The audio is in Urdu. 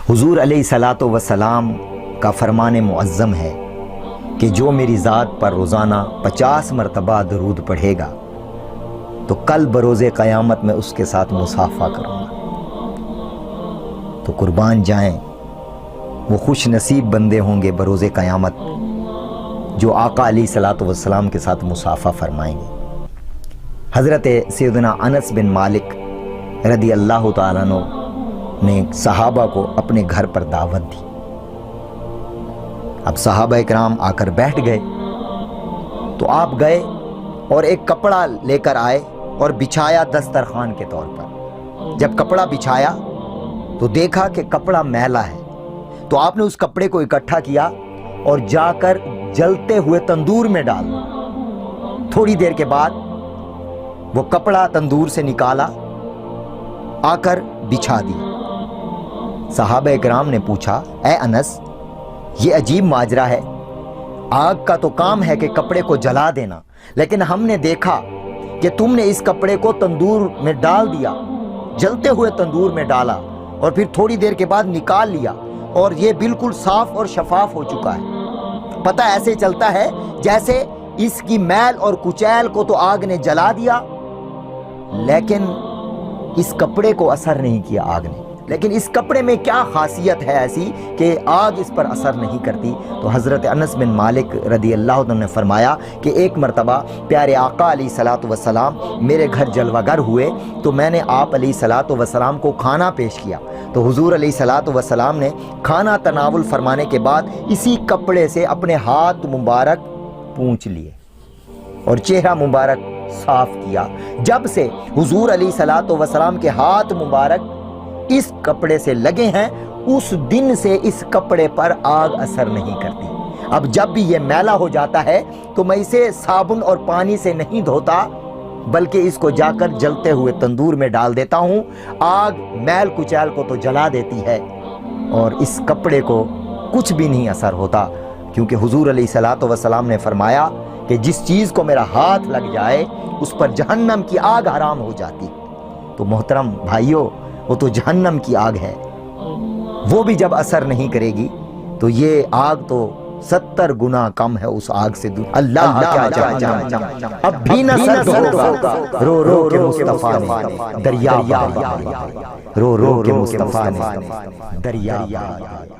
حضور علیہ الصلاۃ والسلام کا فرمان معظم ہے کہ جو میری ذات پر روزانہ 50 مرتبہ درود پڑھے گا تو کل بروز قیامت میں اس کے ساتھ مصافحہ کروں گا۔ تو قربان جائیں وہ خوش نصیب بندے ہوں گے بروز قیامت جو آقا علیہ الصلاۃ والسلام کے ساتھ مصافحہ فرمائیں گے۔ حضرت سیدنا انس بن مالک رضی اللہ تعالیٰ عنہ نے صحابہ کو اپنے گھر پر دعوت دی۔ اب صحابہ اکرام آ کر بیٹھ گئے تو آپ گئے اور ایک کپڑا لے کر آئے اور بچھایا دسترخوان کے طور پر۔ جب کپڑا بچھایا تو دیکھا کہ کپڑا میلا ہے، تو آپ نے اس کپڑے کو اکٹھا کیا اور جا کر جلتے ہوئے تندور میں ڈال دیا۔ تھوڑی دیر کے بعد وہ کپڑا تندور سے نکالا، آ کر بچھا دیا۔ صحابہ اکرام نے پوچھا، اے انس، یہ عجیب ماجرا ہے، آگ کا تو کام ہے کہ کپڑے کو جلا دینا، لیکن ہم نے دیکھا کہ تم نے اس کپڑے کو تندور میں ڈال دیا، جلتے ہوئے تندور میں ڈالا اور پھر تھوڑی دیر کے بعد نکال لیا اور یہ بالکل صاف اور شفاف ہو چکا ہے۔ پتہ ایسے چلتا ہے جیسے اس کی میل اور کچیل کو تو آگ نے جلا دیا لیکن اس کپڑے کو اثر نہیں کیا آگ نے، لیکن اس کپڑے میں کیا خاصیت ہے ایسی کہ آگ اس پر اثر نہیں کرتی؟ تو حضرت انس بن مالک رضی اللہ عنہ نے فرمایا کہ ایک مرتبہ پیارے آقا علیہ الصلاۃ والسلام میرے گھر جلوہ گر ہوئے تو میں نے آپ علیہ الصلاۃ والسلام کو کھانا پیش کیا، تو حضور علیہ الصلاۃ والسلام نے کھانا تناول فرمانے کے بعد اسی کپڑے سے اپنے ہاتھ مبارک پونچھ لیے اور چہرہ مبارک صاف کیا۔ جب سے حضور علیہ الصلاۃ والسلام کے ہاتھ مبارک اس کپڑے سے لگے ہیں اس دن سے اس کپڑے پر آگ اثر نہیں کرتی۔ اب جب بھی یہ میلا ہو جاتا ہے تو میں اسے صابن اور پانی سے نہیں دھوتا بلکہ اس کو جا کر جلتے ہوئے تندور میں ڈال دیتا ہوں، آگ میل کچیل کو تو جلا دیتی ہے اور اس کپڑے کو کچھ بھی نہیں اثر ہوتا، کیونکہ حضور علیہ الصلاۃ والسلام نے فرمایا کہ جس چیز کو میرا ہاتھ لگ جائے اس پر جہنم کی آگ حرام ہو جاتی۔ تو محترم بھائیوں، وہ تو جہنم کی آگ ہے، وہ بھی جب اثر نہیں کرے گی تو یہ آگ تو 70 گنا کم ہے اس آگ سے دور۔ اللہ کیا جہنم اب بھی نہ سرد ہوگا، رو رو کے مصطفیٰ نے دریا پار، رو رو کے مصطفیٰ نے دریا پار۔